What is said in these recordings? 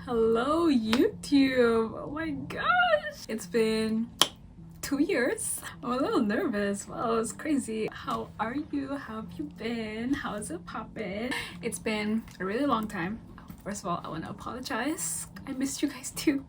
Hello YouTube! Oh my gosh! It's been 2 years. I'm a little nervous. Wow, it's crazy. How are you? How have you been? How's it poppin'? It's been a really long time. First of all, I want to apologize. I missed you guys too.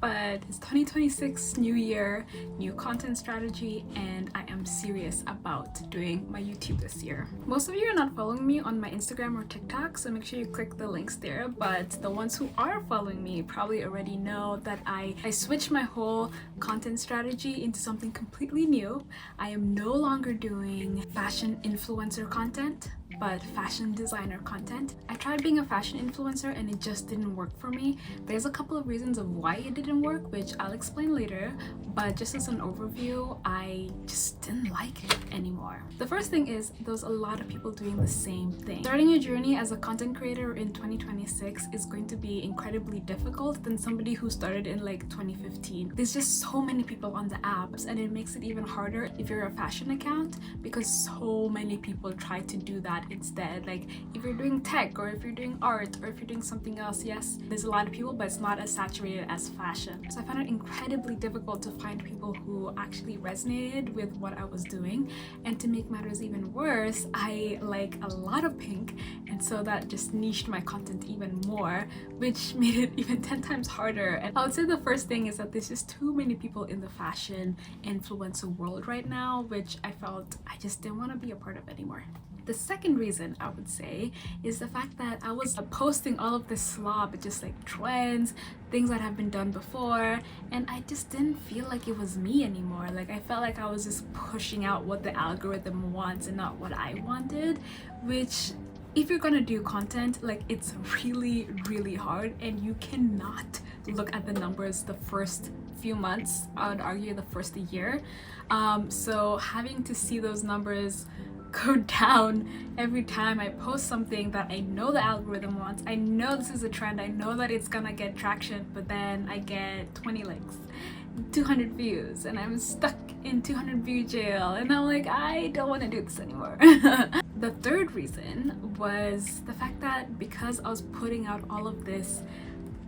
But it's 2026, new year, new content strategy, and I am serious about doing my YouTube this year. Most of you are not following me on my Instagram or TikTok, so make sure you click the links there. But the ones who are following me probably already know that I switched my whole content strategy into something completely new. I am no longer doing fashion influencer content, but fashion designer content. I tried being a fashion influencer and it just didn't work for me. There's a couple of reasons of why it didn't work, which I'll explain later, but just as an overview, I just didn't like it anymore. The first thing is there's a lot of people doing the same thing. Starting a journey as a content creator in 2026 is going to be incredibly difficult than somebody who started in like 2015. There's just so many people on the apps, and it makes it even harder if you're a fashion account because so many people try to do that instead. Like if you're doing tech or if you're doing art or if you're doing something else, yes, there's a lot of people, but it's not as saturated as fashion. So I found it incredibly difficult to find people who actually resonated with what I was doing. And to make matters even worse, I like a lot of pink, and so that just niched my content even more, which made it even 10 times harder. And I would say the first thing is that there's just too many people in the fashion influencer world right now, which I felt I just didn't want to be a part of anymore. The second reason I would say is the fact that I was posting all of this slop, just like trends, things that have been done before, and I just didn't feel like it was me anymore. Like I felt like I was just pushing out what the algorithm wants and not what I wanted, which if you're gonna do content, like it's really hard, and you cannot look at the numbers the first few months, I would argue the first year. So having to see those numbers go down every time I post something that I know the algorithm wants, I know this is a trend, I know that it's gonna get traction, but then I get 20 likes, 200 views, and I'm stuck in 200 view jail, and I'm like, I don't want to do this anymore. The third reason was the fact that because I was putting out all of this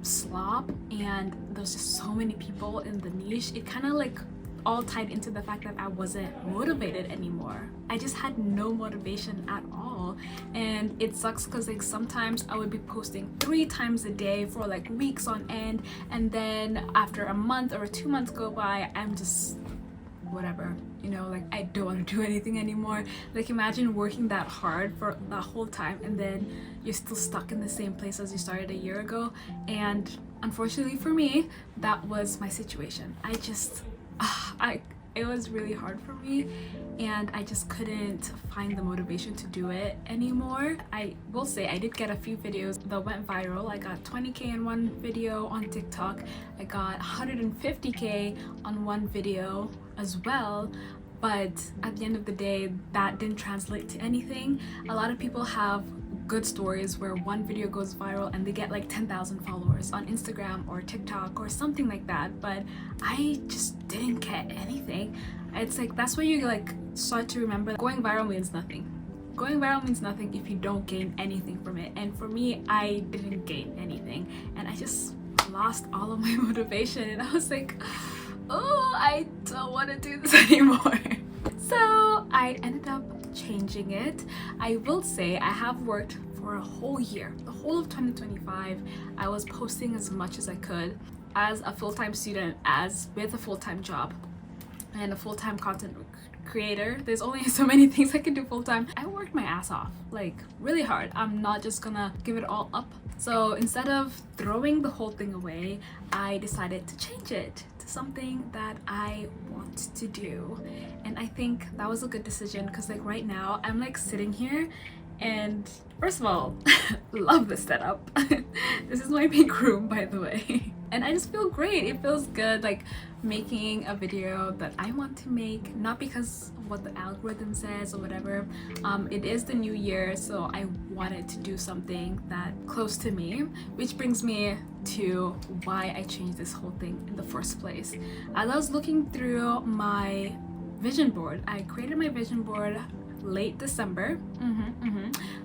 slop and there's just so many people in the niche, it kind of like all tied into the fact that I wasn't motivated anymore. I just had no motivation at all, and it sucks because like sometimes I would be posting 3 times a day for like weeks on end, and then after a month or 2 months go by, I'm just whatever, you know, like I don't want to do anything anymore. Like imagine working that hard for that whole time and then you're still stuck in the same place as you started a year ago. And unfortunately for me, that was my situation. It was really hard for me, and I just couldn't find the motivation to do it anymore. I will say I did get a few videos that went viral. I got 20k in one video on TikTok. I got 150k on one video as well. But at the end of the day, that didn't translate to anything. A lot of people have good stories where one video goes viral and they get like 10,000 followers on Instagram or TikTok or something like that, but I just didn't get anything. It's like that's where you like start to remember going viral means nothing. Going viral means nothing if you don't gain anything from it, and for me, I didn't gain anything, and I just lost all of my motivation, and I was like, oh, I don't want to do this anymore. So I ended up changing it. I will say I have worked for a whole year. The whole of 2025, I was posting as much as I could as a full-time student, as with a full-time job and a full-time content creator. There's only so many things I can do full-time. I worked my ass off, like really hard. I'm not just gonna give it all up. So instead of throwing the whole thing away, I decided to change it to something that I want to do. And I think that was a good decision because like right now I'm like sitting here, and first of all, love this setup. This is my pink room, by the way. And I just feel great. It feels good like making a video that I want to make, not because of what the algorithm says or whatever. It is the new year, so I wanted to do something that close to me, which brings me to why I changed this whole thing in the first place. As I was looking through my vision board, I created my vision board late December.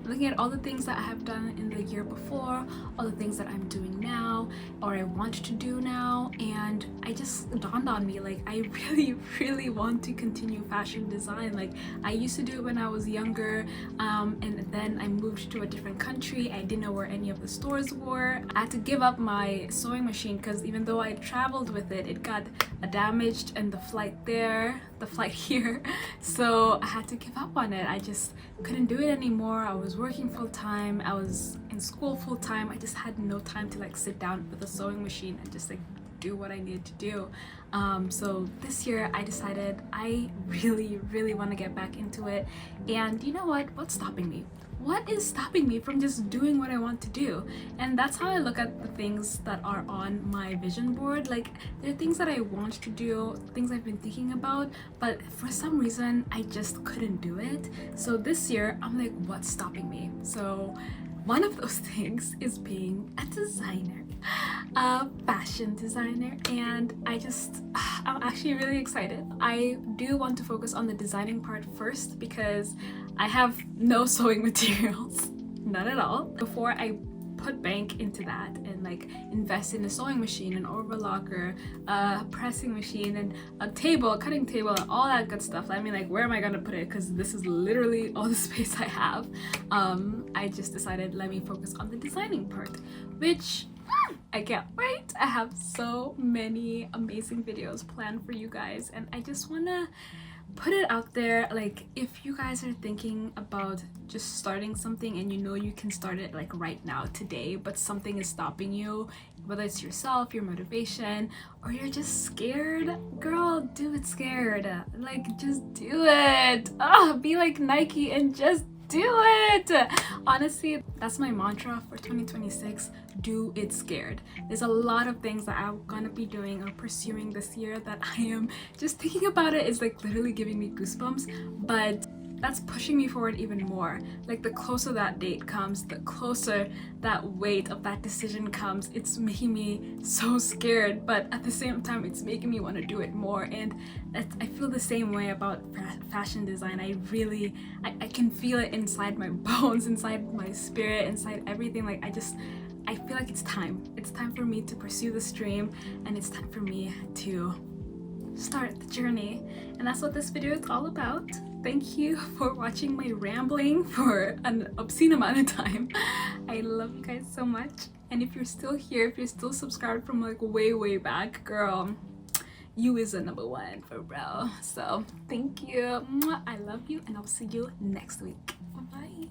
Looking at all the things that I have done in the year before, all the things that I'm doing now, or I want to do now. And I just dawned on me, like, I really want to continue fashion design. Like, I used to do it when I was younger, and then I moved to a different country. I didn't know where any of the stores were. I had to give up my sewing machine because even though I traveled with it, it got damaged in the flight here. So I had to give up on it. I just couldn't do it anymore. I was working full-time, I was in school full-time. I just had no time to like sit down with a sewing machine and just like do what I needed to do. So this year I decided I really want to get back into it. And you know what? What's stopping me? What is stopping me from just doing what I want to do? And that's how I look at the things that are on my vision board. Like, there are things that I want to do, things I've been thinking about, but for some reason I just couldn't do it. So this year I'm like, what's stopping me? So one of those things is being a designer, a fashion designer, and I'm actually really excited. I do want to focus on the designing part first because I have no sewing materials, none at all. Before I put bank into that and like invest in a sewing machine, an overlocker, a pressing machine, and a table, a cutting table, and all that good stuff. I mean, like, where am I gonna put it? Because this is literally all the space I have. I just decided, let me focus on the designing part, which I can't wait. I have so many amazing videos planned for you guys, and I just wanna put it out there. Like, if you guys are thinking about just starting something and you know you can start it like right now, today, but something is stopping you, whether it's yourself, your motivation, or you're just scared, girl, do it scared. Like, just do it. Be like Nike and just do it. Honestly, that's my mantra for 2026. Do it scared. There's a lot of things that I'm gonna be doing or pursuing this year that I am just thinking about it is like literally giving me goosebumps, but that's pushing me forward even more. Like, the closer that date comes, the closer that weight of that decision comes, it's making me so scared, but at the same time it's making me want to do it more. And I feel the same way about fashion design. I can feel it inside my bones, inside my spirit, inside everything. Like, I feel like it's time for me to pursue this dream, and it's time for me to start the journey. And that's what this video is all about. Thank you for watching my rambling for an obscene amount of time. I love you guys so much. And if you're still here, if you're still subscribed from like way back, girl, you is the number one for real. So thank you. I love you, and I'll see you next week. Bye.